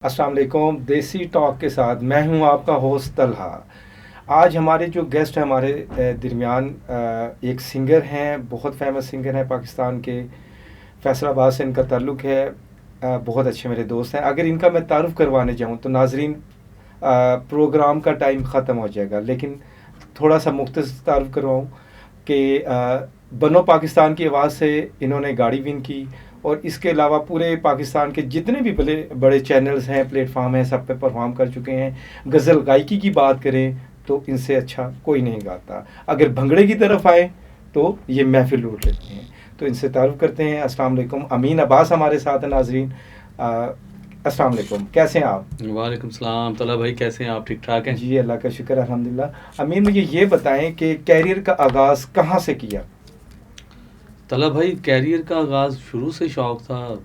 अस्सलाम वालेकुम। देसी टॉक के साथ मैं हूं आपका होस्ट तलहा। आज हमारे जो गेस्ट हैं हमारे दरमियान एक सिंगर हैं, बहुत फेमस सिंगर हैं पाकिस्तान के। फैसलाबाद से इनका ताल्लुक़ है। बहुत अच्छे मेरे दोस्त हैं। अगर इनका मैं तारुफ़ करवाने जाऊं तो नाजरीन प्रोग्राम का टाइम ख़त्म हो जाएगा, लेकिन थोड़ा सा मुख्तसर तारुफ़ करवाऊँ कि बनो पाकिस्तान की आवाज़ से इन्होंने गाड़ी विन की, और इसके अलावा पूरे पाकिस्तान के जितने भी बड़े बड़े चैनल्स हैं, प्लेटफार्म हैं, सब पे परफॉर्म कर चुके हैं। गज़ल गायकी की बात करें तो इनसे अच्छा कोई नहीं गाता। अगर भंगड़े की तरफ आए तो ये महफिल लूट लेते हैं। तो इनसे तारुफ़ करते हैं। अस्सलाम वालेकुम। अमीन अब्बास हमारे साथ हैं नाजरीन। अस्सलाम वालेकुम, कैसे हैं आप? वालेकुम सलाम। तला भाई कैसे हैं आप? ठीक ठाक हैं? जी अल्लाह का शुक्र, अल्हम्दुलिल्लाह। अमीन मुझे ये बताएं कि कैरियर का आगाज़ कहाँ से किया? तला भाई कैरियर का आगाज़ शुरू से शौक़ था,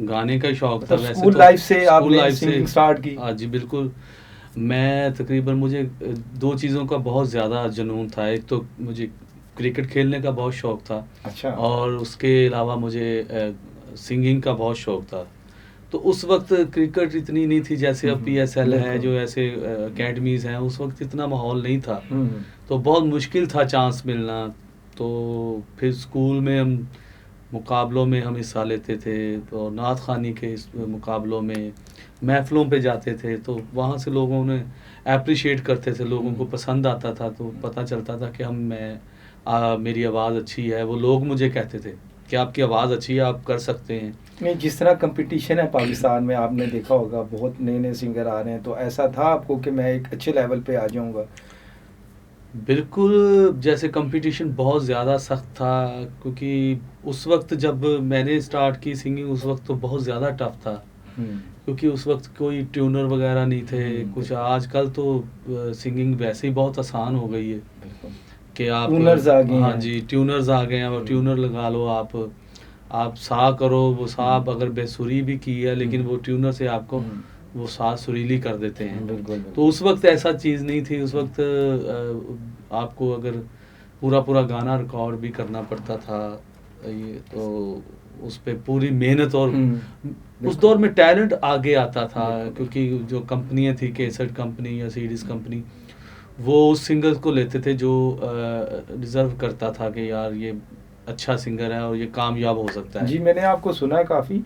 गाने का शौक़ था। मतलब वैसे स्कूल तो लाइफ से स्कूल आपने लाइफ से सिंगिंग स्टार्ट की? जी बिल्कुल। मैं तकरीबन मुझे दो चीज़ों का बहुत ज़्यादा जुनून था। एक तो मुझे क्रिकेट खेलने का बहुत शौक़ था, अच्छा। और उसके अलावा मुझे सिंगिंग का बहुत शौक़ था। तो उस वक्त क्रिकेट इतनी नहीं थी जैसे अब पीएसएल है, बिल्कुल। जो ऐसे अकेडमीज़ हैं। उस वक्त इतना माहौल नहीं था, हम्म। तो बहुत मुश्किल था चांस मिलना। तो फिर स्कूल में हम मुकाबलों में हम हिस्सा लेते थे, तो नात ख़ानी के इस मुकाबलों में महफ़िलों पे जाते थे, तो वहाँ से लोगों ने एप्रिशिएट करते थे, लोगों को पसंद आता था। तो पता चलता था कि मेरी आवाज़ अच्छी है। वो लोग मुझे कहते थे कि आपकी आवाज़ अच्छी है, आप कर सकते हैं। नहीं, जिस तरह कंपटीशन है पाकिस्तान में आपने देखा होगा, बहुत नए नए सिंगर आ रहे हैं, तो ऐसा था आपको कि मैं एक अच्छे लेवल पे आ जाऊंगा? बिल्कुल, जैसे कंपटीशन बहुत ज़्यादा सख्त था, क्योंकि उस वक्त जब मैंने स्टार्ट की सिंगिंग, उस वक्त तो बहुत ज़्यादा टफ था। हम्म। क्योंकि उस वक्त कोई ट्यूनर वगैरह नहीं थे कुछ। बिल्कुल। आजकल तो सिंगिंग वैसे ही बहुत आसान हो गई है बिल्कुल। कि आप ट्यूनर्स आ गए हाँ हैं। जी, ट्यूनर्स आ गए हैं, और ट्यूनर लगा लो आप सा करो। वो सा आप अगर बेसुरी भी की है, लेकिन वो ट्यूनर से आपको वो सा सुरीली कर देते हैं। बिल्कुल तो बिल्कुल। उस वक्त ऐसा चीज़ नहीं थी। उस वक्त आपको अगर पूरा पूरा गाना रिकॉर्ड भी करना पड़ता था, ये तो उस पे पूरी मेहनत, और उस दौर में टैलेंट आगे आता था, क्योंकि जो कंपनियां थी, केसट कंपनी या सीडीज कंपनी, वो उस सिंगर को लेते थे जो डिज़र्व करता था कि यार ये अच्छा सिंगर है और ये कामयाब हो सकता है। जी, मैंने आपको सुना है काफ़ी।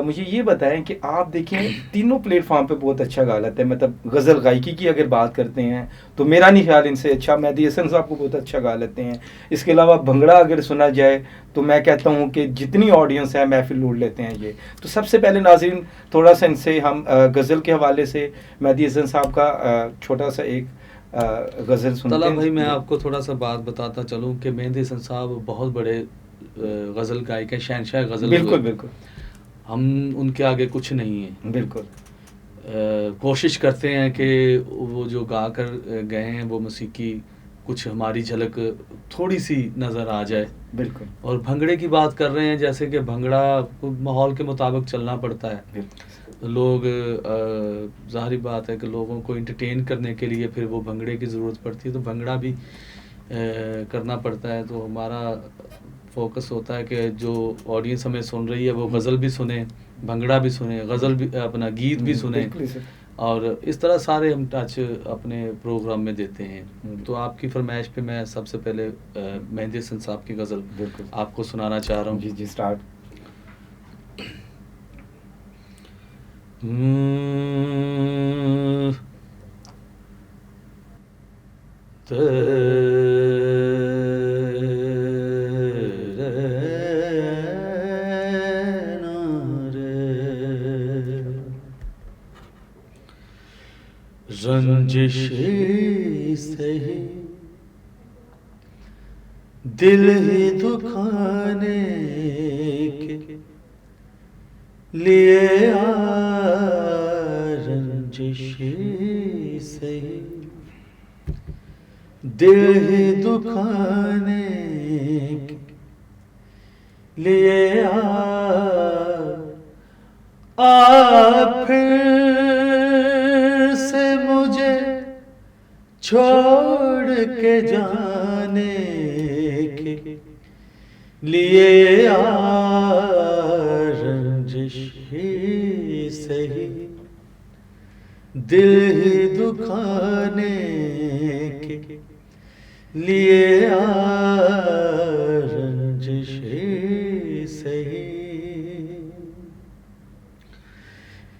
मुझे ये बताएं कि आप देखें तीनों प्लेटफॉर्म पे बहुत अच्छा गा लेते हैं। मतलब गज़ल गायकी की अगर बात करते हैं तो मेरा नहीं ख्याल इनसे अच्छा मेहदी हसन साहब को बहुत अच्छा गा लेते हैं। इसके अलावा भंगड़ा अगर सुना जाए तो मैं कहता हूँ कि जितनी ऑडियंस है महफिल लूट लेते हैं ये। तो सबसे पहले नाज़रीन, थोड़ा सा इनसे हम गज़ल के हवाले से मेहदी हसन साहब का छोटा सा एक गज़ल सुनते तला हैं भाई, मैं जी। आपको थोड़ा सा बात बताता चलूँ कि मेहदी हसन साहब बहुत बड़े गज़ल गायक हैं, शहनशाह गज़ल हुए। बिल्कुल बिल्कुल। हम उनके आगे कुछ नहीं हैं। बिल्कुल। कोशिश करते हैं कि वो जो गा कर गए हैं वो मौसीकी कुछ हमारी झलक थोड़ी सी नज़र आ जाए। बिल्कुल। और भंगड़े की बात कर रहे हैं, जैसे कि भंगड़ा माहौल के मुताबिक चलना पड़ता है। बिल्कुल। लोग ज़ाहिर बात है कि लोगों को एंटरटेन करने के लिए फिर वो भंगड़े की ज़रूरत पड़ती है, तो भंगड़ा भी करना पड़ता है। तो हमारा फोकस होता है कि जो ऑडियंस हमें सुन रही है वो गज़ल भी सुने, भंगड़ा भी सुने, गज़ल भी, अपना गीत भी सुने। बिल्कुल सर। और इस तरह सारे हम टच अपने प्रोग्राम में देते हैं। तो आपकी फरमाइश पे मैं सबसे पहले मेहदी हसन साहब की गज़ल बिल्कुल आपको सुनाना चाह रहा हूँ। जी जी, स्टार्ट। रंजिश सही दिल ही दुखाने के लिए रंजिश सही दिल ही दुखाने के लिए फिर से मुझे छोड़ के जाने के लिए रंजिश दिल ही दुखाने के लिए रंजिशे सही,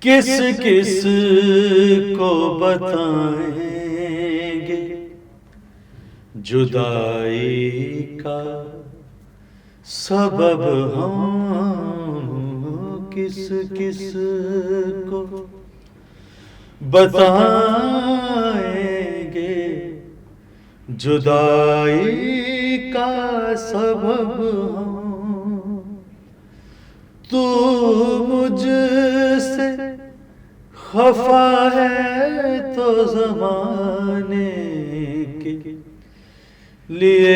किस किस को बताएंगे जुदाई का सबब हम, किस किस को बताएंगे जुदाई का सबब हम। तू मुझसे खफा है तो ज़माने के लिए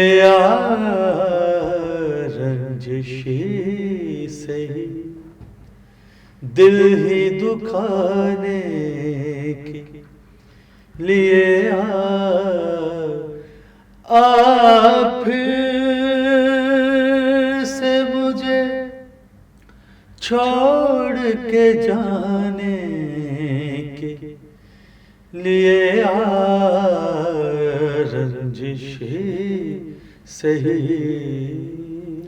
रंजिशे सही, दिल ही दुखाने के लिए फिर से मुझे छोड़ के जाने के लिए रंजिशे सही।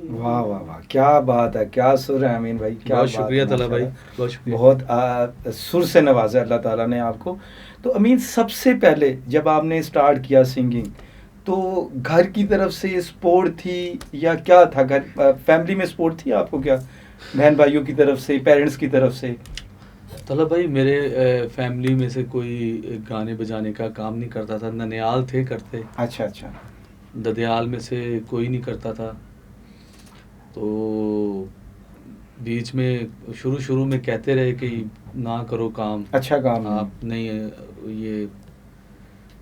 वाह वाह वाह, क्या बात है, क्या सुर है अमीन भाई, क्या बहुत शुक्रिया तला भाई, बहुत शुक्रिया। बहुत सुर से नवाजा अल्लाह ताला ने आपको। तो अमीन, सबसे पहले जब आपने स्टार्ट किया सिंगिंग, तो घर की तरफ से सपोर्ट थी या क्या था? घर फैमिली में सपोर्ट थी आपको क्या, बहन भाइयों की तरफ से, पेरेंट्स की तरफ से? तलब भाई, मेरे फैमिली में से कोई गाने बजाने का काम नहीं करता था। ननियाल थे करते। अच्छा अच्छा। ददयाल में से कोई नहीं करता था। तो बीच में शुरू में कहते रहे कि ना करो काम, अच्छा काम आप नहीं, ये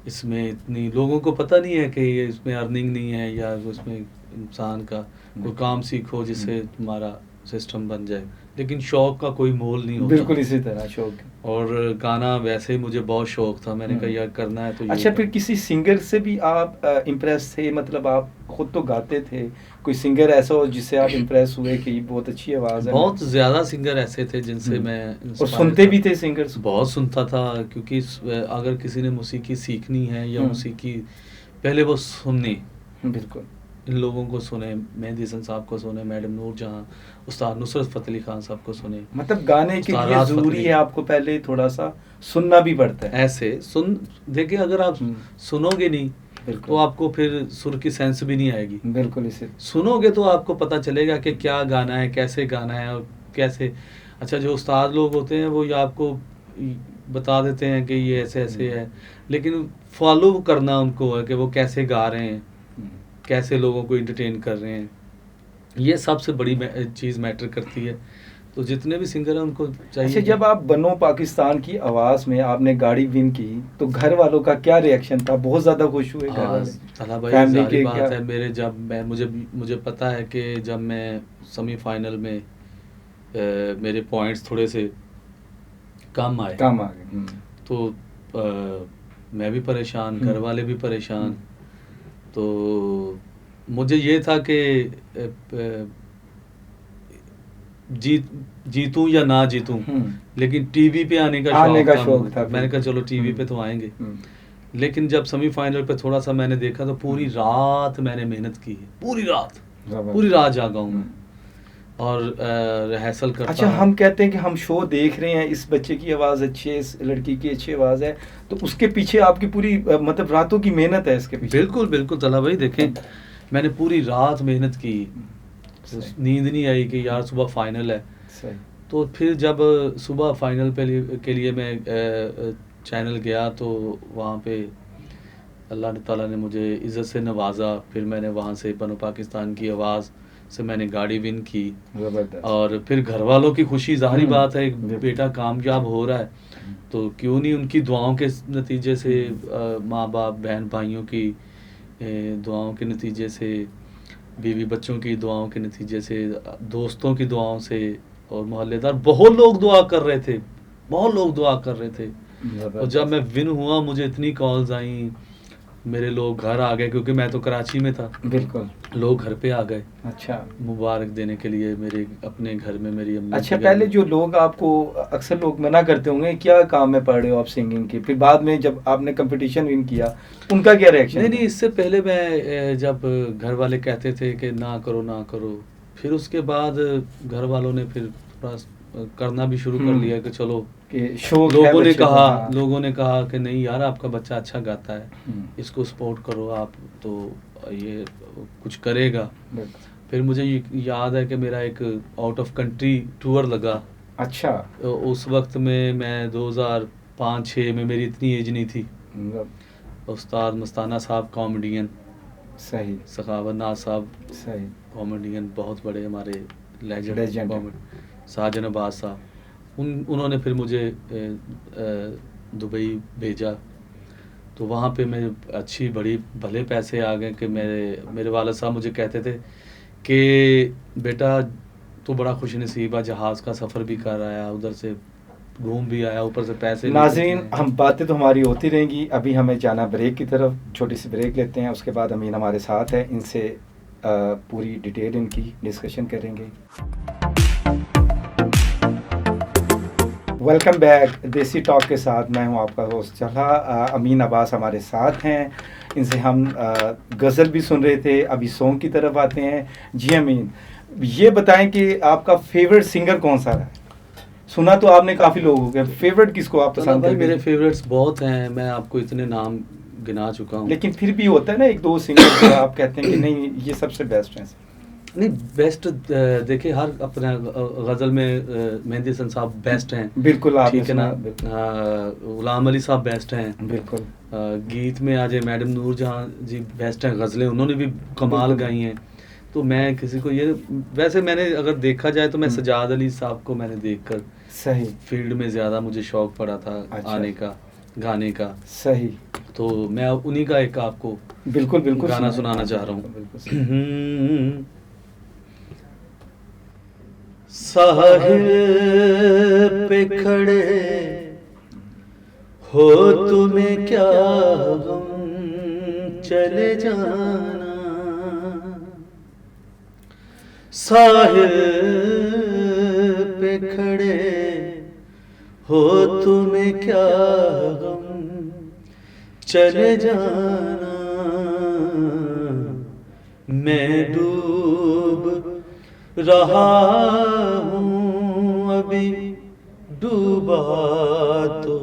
इसमें इतनी लोगों को पता नहीं है कि ये इसमें अर्निंग नहीं है, या उसमें इंसान का कोई काम सीखो जिससे तुम्हारा सिस्टम बन जाए। लेकिन शौक का कोई मोल नहीं होता। बिल्कुल इसी तरह शौक। और गाना वैसे ही मुझे बहुत शौक था, मैंने कहा यार करना है तो। अच्छा, फिर किसी सिंगर से भी आप इम्प्रेस थे? मतलब आप खुद तो गाते थे, कोई सिंगर ऐसा हो जिससे आप इम्प्रेस हुए कि बहुत अच्छी आवाज़ है? बहुत ज़्यादा सिंगर ऐसे थे जिनसे मैं और सुनते भी थे सिंगर्स? बहुत सुनता था, क्योंकि अगर किसी ने मौसीकी सीखनी है या मौसीकी, पहले वो सुननी। बिल्कुल। इन लोगों को सुने, मेहंदी हसन साहब को सुने, मैडम नूर जहाँ, उस्ताद नुसरत फ़तेह अली खान साहब को सुने। मतलब गाने के लिए ज़रूरी है आपको पहले थोड़ा सा सुनना भी पड़ता है? ऐसे सुन देखिए, अगर आप सुनोगे नहीं तो आपको फिर सुर की सेंस भी नहीं आएगी। बिल्कुल। इसे सुनोगे तो आपको पता चलेगा कि क्या गाना है, कैसे गाना है और कैसे। अच्छा, जो उस्ताद लोग होते हैं वो ये आपको बता देते हैं कि ये ऐसे ऐसे है, लेकिन फॉलो करना उनको है कि वो कैसे गा रहे हैं, कैसे लोगों को इंटरटेन कर रहे हैं। ये सबसे बड़ी चीज़ मैटर करती है। तो जितने भी सिंगर हैं उनको चाहिए। अच्छा, जब आप बनो पाकिस्तान की आवाज़ में आपने गाड़ी विन की, तो घर वालों का क्या रिएक्शन था? बहुत ज़्यादा खुश हुए घर वाले? तला भाई, सारी बात है, मेरे जब मैं मुझे पता है कि जब मैं सेमीफाइनल में मेरे पॉइंट्स थोड़े से कम आ गए, तो मैं भी परेशान, घर वाले भी परेशान। तो मुझे ये था कि जीतूं या ना जीतूं, लेकिन टीवी पे आने का शौक था। मैंने कहा चलो टीवी पे तो आएंगे। लेकिन जब सेमीफाइनल पे थोड़ा सा मैंने देखा तो पूरी रात मैंने मेहनत की है, पूरी रात जागा हूँ मैं और रिहर्सल करता। अच्छा, हम कहते हैं कि हम शो देख रहे हैं, इस बच्चे की आवाज़ अच्छी है, इस लड़की की अच्छी आवाज़ है, तो उसके पीछे आपकी पूरी मतलब रातों की मेहनत है इसके पीछे? बिल्कुल तला भाई, देखें मैंने पूरी रात मेहनत की, नींद नहीं आई कि यार सुबह फाइनल है। तो फिर जब सुबह फाइनल के लिए मैं चैनल गया तो वहाँ पे अल्लाह ताला ने मुझे इज़्ज़त से नवाजा। फिर मैंने वहाँ से बनो पाकिस्तान की आवाज़ से मैंने गाड़ी विन की। और फिर घर वालों की खुशी, ज़ाहिर बात है, एक बेटा कामयाब हो रहा है तो क्यों नहीं उनकी दुआओं के नतीजे से, माँ बाप बहन भाइयों की दुआओं के नतीजे से, बीवी बच्चों की दुआओं के नतीजे से, दोस्तों की दुआओं से, और मोहल्लेदार बहुत लोग दुआ कर रहे थे। और जब मैं विन हुआ मुझे इतनी कॉल्स आई मेरे लोग घर आ गए, क्योंकि मैं तो कराची में था। बिल्कुल। लोग घर पे आ गए अच्छा। मुबारक देने के लिए मेरे अपने घर में, मेरी अम्मी अच्छा, के घर पहले में। जो लोग आपको, अक्सर लोग मना करते होंगे क्या काम में पढ़ रहे हो आप सिंगिंग के, फिर बाद में जब आपने कंपटीशन विन किया उनका क्या रिएक्शन नहीं था? नहीं, इससे पहले मैं जब घर वाले कहते थे कि ना करो ना करो, फिर उसके बाद घर वालों ने फिर थोड़ा करना भी शुरू कर लिया कि चलो, कि शौक है बच्चे को, हाँ। लोगों ने कहा कि नहीं यार, आपका बच्चा अच्छा गाता है, इसको हम्म। सपोर्ट करो आप, तो ये कुछ करेगा। बिल्कुल। फिर मुझे याद है कि मेरा एक आउट ऑफ कंट्री टूर लगा। अच्छा। उस वक्त में मैं 2005-6 में, मेरी इतनी एज नहीं थी। उस्ताद मस्ताना साहब कॉमेडियन, सही। सखावत नाज साहब सही। कॉमेडियन, बहुत बड़े हमारे लेजेंड लेजेंड है। कॉमेडी, साजन अब्बास साहब, उन्होंने फिर मुझे दुबई भेजा। तो वहाँ पे मैं अच्छी बड़ी भले पैसे आ गए कि मेरे वालिद साहब मुझे कहते थे कि बेटा तो बड़ा खुश नसीब है, जहाज़ का सफ़र भी कर आया, उधर से घूम भी आया, ऊपर से पैसे भी नाज़रीन, कितने हैं। हम बातें तो हमारी होती रहेंगी, अभी हमें जाना ब्रेक की तरफ, छोटी सी ब्रेक लेते हैं, उसके बाद अमीन हमारे साथ है, इनसे पूरी डिटेल इनकी डिस्कशन करेंगे। वेलकम बैक देसी टॉक के साथ, मैं हूं आपका होस्ट चला। अमीन अब्बास हमारे साथ हैं, इनसे हम गज़ल भी सुन रहे थे, अभी सॉन्ग की तरफ आते हैं। जी अमीन, ये बताएं कि आपका फेवरेट सिंगर कौन सा है? सुना तो आपने काफ़ी लोगों के, फेवरेट किसको आप पसंद भाई करते हैं? मेरे फेवरेट्स बहुत हैं, मैं आपको इतने नाम गिना चुका हूँ। लेकिन फिर भी होता है ना एक दो सिंगर जो आप कहते हैं कि नहीं ये सबसे बेस्ट हैं। नहीं, बेस्ट देखिए, हर अपने गज़ल में मेहंदी हसन साहब बेस्ट हैं, बिल्कुल, आपने ठीक है ना। सुना, गुलाम अली साहब बेस्ट हैं, बिल्कुल। गीत में आज मैडम नूर जहाँ जी बेस्ट हैं, गज़लें उन्होंने भी कमाल बिल्कुल। गाई हैं। तो मैं किसी को ये, वैसे मैंने अगर देखा जाए तो मैं सजाद अली साहब को मैंने देखकर सही फील्ड में ज़्यादा मुझे शौक़ पड़ा था। अच्छा। आने का, गाने का। सही। तो मैं उन्हीं का एक आपको बिल्कुल बिल्कुल गाना सुनाना चाह रहा हूँ। साहिल पे खड़े हो तुम्हें क्या गम चले जाना, साहिल पे खड़े हो तुम्हें क्या गम चले जाना, मैं डूब रहा हूँ अभी डूबा तो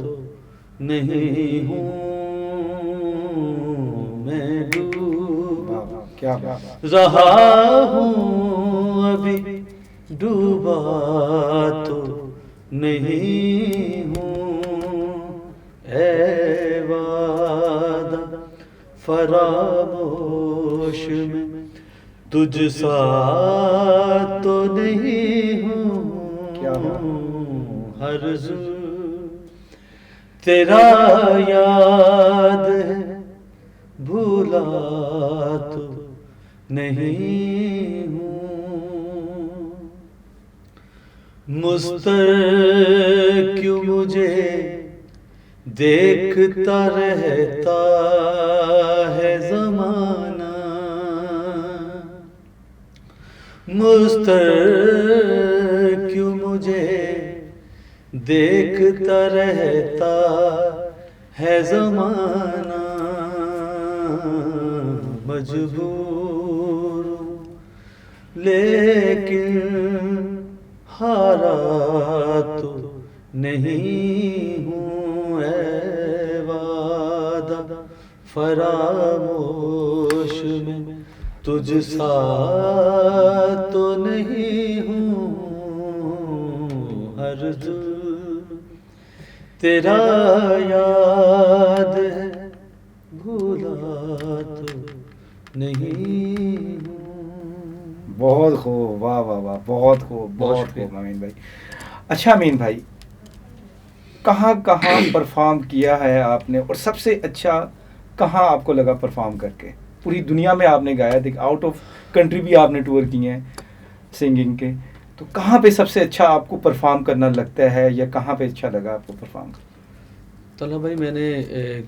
नहीं हूँ, मैं डूब क्या रहा हूँ अभी डूबा तो नहीं हूँ, ऐ वादा फरामोश में तुझ सा तो नहीं हूँ, हर्ज़ तेरा याद है भूला तो नहीं हूँ, मुस्तर क्यों मुझे देखता रहता है ज़माना, मुस्तर क्यों मुझे देखता रहता है ज़माना, मजबूर लेकिन हारा तो नहीं हूँ, ऐ वादा फरामोश में तुझ सा तो नहीं हूँ, हर्ज़ तेरा याद है भूला तो नहीं हूँ। बहुत खूब, वाह वाह वाह, बहुत खूब, बहुत खूब अमीन भाई। अच्छा अमीन भाई, कहाँ कहाँ परफॉर्म किया है आपने, और सबसे अच्छा कहाँ आपको लगा परफॉर्म करके? पूरी दुनिया में आपने गाया, देख आउट ऑफ कंट्री भी आपने टूर किए हैं सिंगिंग के, तो कहाँ पे सबसे अच्छा आपको परफॉर्म करना लगता है, या कहाँ पे अच्छा लगा आपको परफॉर्म? तला भाई मैंने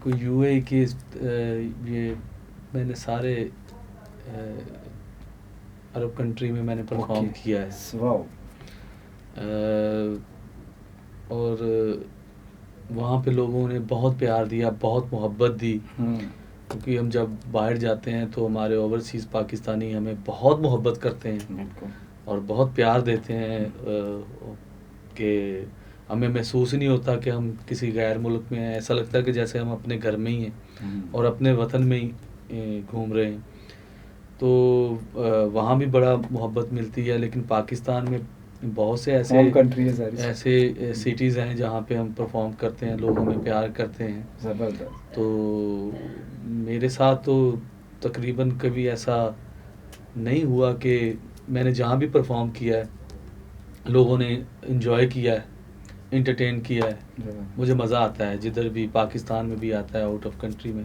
कोई यूएई की ये मैंने सारे अरब कंट्री में मैंने परफॉर्म किया है। वाओ। और वहाँ पे लोगों ने बहुत प्यार दिया, बहुत मोहब्बत दी, क्योंकि हम जब बाहर जाते हैं तो हमारे ओवरसीज़ पाकिस्तानी हमें बहुत मोहब्बत करते हैं और बहुत प्यार देते हैं कि हमें महसूस ही नहीं होता कि हम किसी गैर मुल्क में हैं। ऐसा लगता है कि जैसे हम अपने घर में ही हैं और अपने वतन में ही घूम रहे हैं। तो वहाँ भी बड़ा मोहब्बत मिलती है। लेकिन पाकिस्तान में बहुत से ऐसे सिटीज़ हैं जहाँ पे हम परफॉर्म करते हैं, लोग हमें प्यार करते हैं। ज़बरदस्त। तो मेरे साथ तो तकरीबन कभी ऐसा नहीं हुआ कि मैंने जहाँ भी परफॉर्म किया है लोगों ने एंजॉय किया है, इंटरटेन किया है। मुझे मज़ा आता है, जिधर भी पाकिस्तान में भी आता है, आउट ऑफ कंट्री में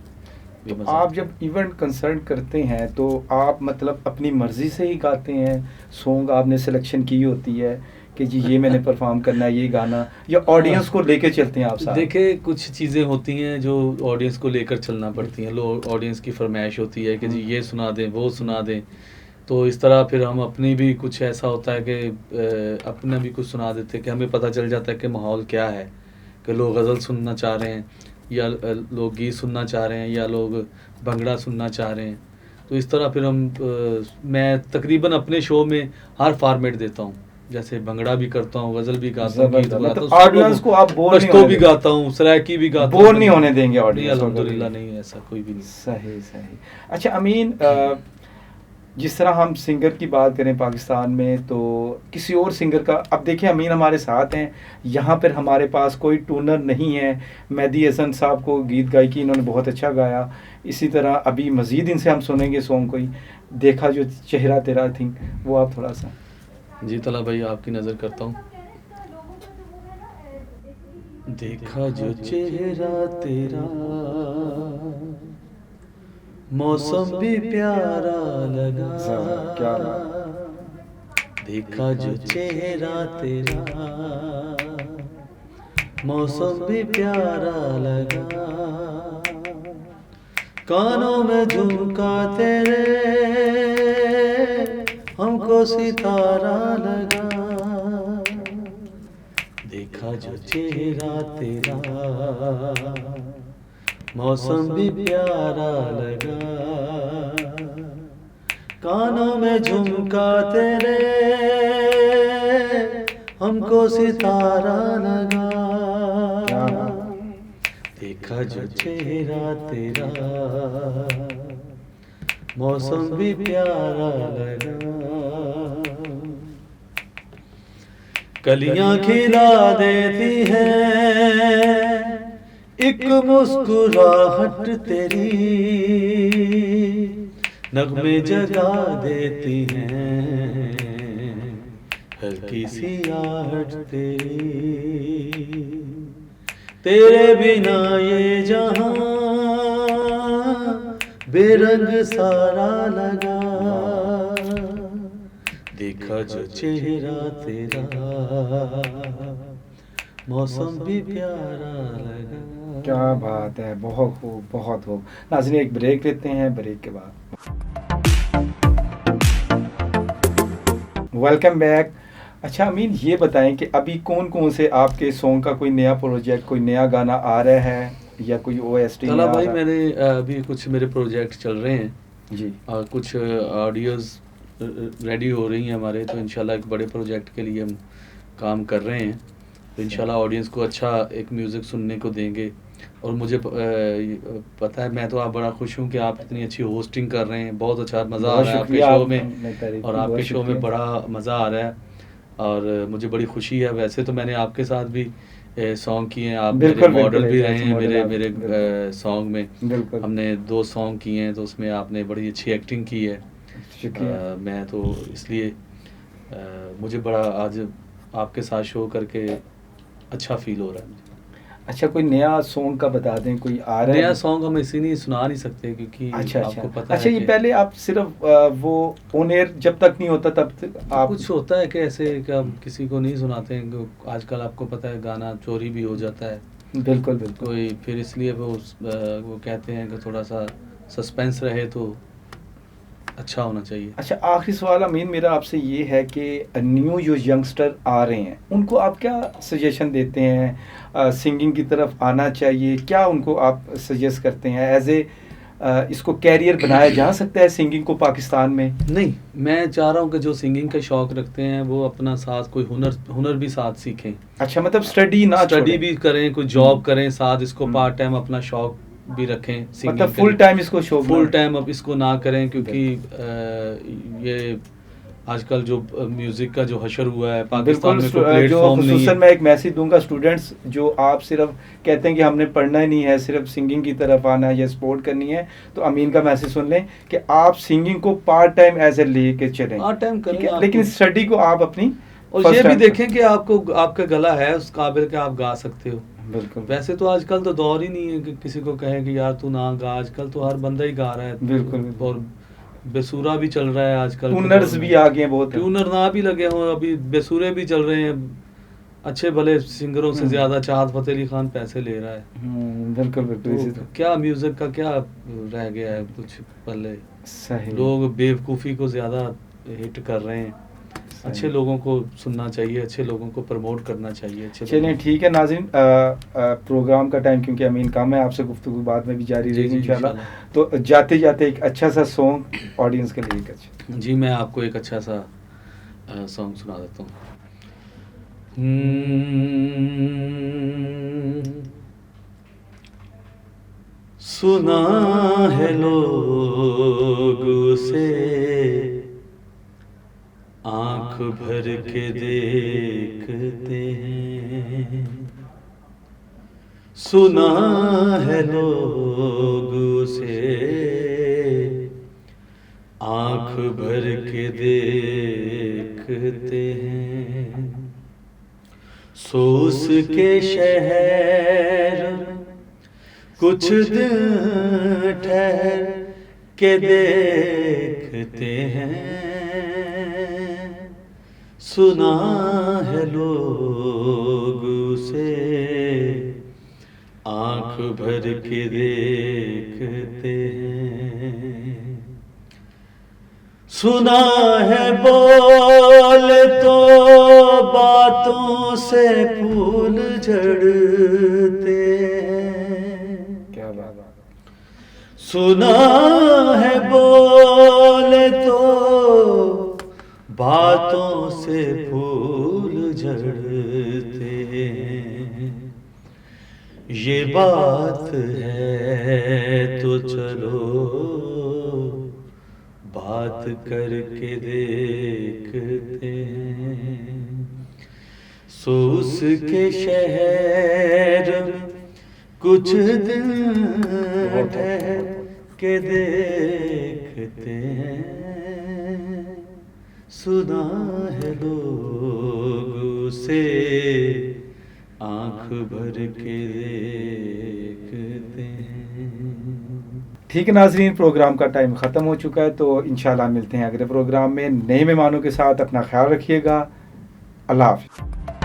भी मज़ा। आप जब इवेंट कंसर्ट करते हैं तो आप मतलब अपनी मर्ज़ी से ही गाते हैं? सॉन्ग आपने सिलेक्शन की होती है कि जी ये मैंने परफॉर्म करना है ये गाना, या ऑडियंस को लेके चलते हैं आप साथ? देखिए, कुछ चीज़ें होती हैं जो ऑडियंस को लेकर चलना पड़ती हैं। लोग ऑडियंस की फरमाइश होती है कि जी ये सुना दें, वो सुना दें। तो इस तरह फिर हम अपनी भी कुछ ऐसा होता है कि अपना भी कुछ सुना देते हैं कि हमें पता चल जाता है कि माहौल क्या है, कि लोग गज़ल सुनना चाह रहे हैं या लोग गीत सुनना चाह रहे हैं या लोग भंगड़ा सुनना चाह रहे हैं। तो इस तरह फिर मैं तकरीबन अपने शो में हर फॉर्मेट देता हूँ। जैसे भंगड़ा भी करता हूँ, गज़ल भी गाता हूँ, गीत गाता हूँ, ऑडियंस को आप बोर नहीं भी गाता हूँ, सरायकी भी गाता हूँ। बोर नहीं होने देंगे ऑडियंस? अल्हम्दुलिल्लाह नहीं, ऐसा कोई भी नहीं। सही। अच्छा अमीन, जिस तरह हम सिंगर की बात करें पाकिस्तान में, तो किसी और सिंगर का, अब देखिए अमीन हमारे साथ हैं, यहाँ पर हमारे पास कोई टूनर नहीं है। मेहदी हसन साहब को गीत गायकी इन्होंने बहुत अच्छा गाया। इसी तरह अभी मज़ीद इनसे हम सुनेंगे सॉन्ग कोई, देखा जो चेहरा तेरा थी, वो आप थोड़ा सा। जी तला भाई, आपकी नज़र करता हूँ। देखा जो चेहरा तेरा मौसम भी प्यारा लगा, क्या देखा जो चेहरा तेरा मौसम भी प्यारा लगा, कानों में झुमका तेरे हमको सितारा लगा, देखा जो चेहरा तेरा मौसम भी प्यारा लगा, कानों में झुमका तेरे हमको सितारा लगा, देखा जो चेहरा तेरा मौसम भी प्यारा लगा, कलियां खिला देती है एक मुस्कुराहट तेरी, नगमे जगा देती हैं हल्की सी आहट तेरी, तेरे बिना ये जहां बेरंग सारा लगा, देखा जो चेहरा तेरा मौसम भी प्यारा लगा। क्या बात है, बहुत खूब बहुत खूब। नाज़रीन एक ब्रेक लेते हैं, ब्रेक के बाद वेलकम बैक। अच्छा अमीन, ये बताएं कि अभी कौन कौन से आपके सॉन्ग का कोई नया प्रोजेक्ट, कोई नया गाना आ रहा है या कोई OST? तला भाई, मैंने अभी कुछ मेरे प्रोजेक्ट चल रहे हैं जी, और कुछ ऑडियोज़ रेडी हो रही हैं हमारे, तो इंशाल्लाह एक बड़े प्रोजेक्ट के लिए हम काम कर रहे हैं। तो इंशाल्लाह ऑडियंस को अच्छा एक म्यूज़िक सुनने को देंगे। और मुझे पता है, मैं तो आप बड़ा खुश हूँ कि आप इतनी अच्छी होस्टिंग कर रहे हैं, बहुत अच्छा मज़ा आ रहा है आपके शो में, और आपके शो में बड़ा मज़ा आ रहा है और मुझे बड़ी खुशी है। वैसे तो मैंने आपके साथ भी सॉन्ग किए हैं, आप मेरे मॉडल भी रहे हैं मेरे सॉन्ग में। हमने 2 सॉन्ग किए हैं, तो उसमें आपने बड़ी अच्छी एक्टिंग की है। मैं तो इसलिए मुझे बड़ा आज आपके साथ शो करके अच्छा फील हो रहा है मुझे। अच्छा कोई नया सॉन्ग का बता दें, कोई आ रहा है? नया सॉन्ग हम इसीलिए सुना नहीं सकते क्योंकि आपको पता है। अच्छा ये पहले आप सिर्फ वो ऑन एयर जब तक नहीं होता तब तक आप, कुछ होता है कि ऐसे कि हम किसी को नहीं सुनाते हैं। आजकल आपको पता है गाना चोरी भी हो जाता है, बिल्कुल बिल्कुल। कोई फिर इसलिए वो कहते हैं कि थोड़ा सा सस्पेंस रहे तो अच्छा होना चाहिए। अच्छा, आखिरी सवाल अमीन मेरा आपसे ये है कि न्यू जो यंगस्टर आ रहे हैं उनको आप क्या सजेशन देते हैं? सिंगिंग की तरफ आना चाहिए, क्या उनको आप सजेस्ट करते हैं? एज ए इसको कैरियर बनाया जा सकता है सिंगिंग को पाकिस्तान में? नहीं, मैं चाह रहा हूँ कि जो सिंगिंग का शौक रखते हैं वो अपना साथ कोई हुनर भी साथ सीखें। अच्छा, मतलब स्टडी ना स्टडी छोड़ें। भी करें, कोई जॉब करें साथ, इसको पार्ट टाइम अपना शौक भी रखें सिंगिंग मतलब के फुल लिए। टाइम इसको शौक फुल ना- टाइम अब इसको ना करें, क्योंकि ये आजकल जो म्यूजिक का जो हशर हुआ है पाकिस्तान बिल्कुल। में कोई जो प्लेटफॉर्म नहीं खुसूसन है। मैं एक मैसेज दूंगा स्टूडेंट्स जो आप सिर्फ कहते हैं कि हमने पढ़ना ही नहीं है, सिर्फ सिंगिंग की तरफ आना है या स्पोर्ट करनी है, तो अमीन का मैसेज सुन लें कि आप सिंगिंग को पार्ट टाइम एज ए लेके चलें, पार्ट टाइम ठीक करें है, लेकिन स्टडी को आप अपनी और first ये भी time देखें कि आपको आपका गला है उस काबिल के आप गा सकते हो। बिल्कुल वैसे तो आजकल तो दौर ही नहीं है कि किसी को कहे कि यार तू ना गा, आजकल तो हर बंदा ही गा रहा है। बिल्कुल, बिल्कुल। और बेसुरा भी चल रहा है आजकल के ट्यूनर्स दौर में। भी आ गए बहुत। ट्यूनर ना भी लगे हों, अभी बेसुरे भी चल रहे हैं। अच्छे भले सिंगरों से ज्यादा चाहत फतेह अली खान पैसे ले रहा है। बिल्कुल बिल्कुल। इसी तो क्या म्यूजिक का क्या रह गया है कुछ पहले? सही। लोग बेवकूफ़ी को ज़्यादा हिट कर रहे हैं। अच्छे लोगों को सुनना चाहिए, अच्छे लोगों को प्रमोट करना चाहिए। अच्छे चलिए ठीक है नाज़रीन, प्रोग्राम का टाइम क्योंकि अमीन कम है, आपसे गुफ्तगू बाद में भी जारी जी, रहेगी जी, इंशाल्लाह। तो जाते जाते एक अच्छा सा सॉन्ग ऑडियंस के लिए अच्छा। जी, मैं आपको एक अच्छा सा सॉन्ग सुना देता हूँ। सुना है लोग उसे आँख भर के देखते हैं, सुना है लोग उसे आँख भर के देखते हैं। सो उसके शहर कुछ दिन ठहर के देखते हैं, सुना है लोग उसे आँख भर के देखते हैं। सुना है बोल तो बातों से फूल झड़ते हैं, क्या बात। सुना है बोल तो बातों से फूल झड़ते हैं। ये बात है तो चलो बात करके देखते हैं। सो उसके शहर कुछ दिन ठहर के देखते हैं, सुना है लोग उसे आँख भर के देखते हैं। ठीक है नाजरीन, प्रोग्राम का टाइम ख़त्म हो चुका है, तो इंशाल्लाह मिलते हैं अगले प्रोग्राम में नए मेहमानों के साथ। अपना ख्याल रखिएगा। अल्लाह हाफ़िज़।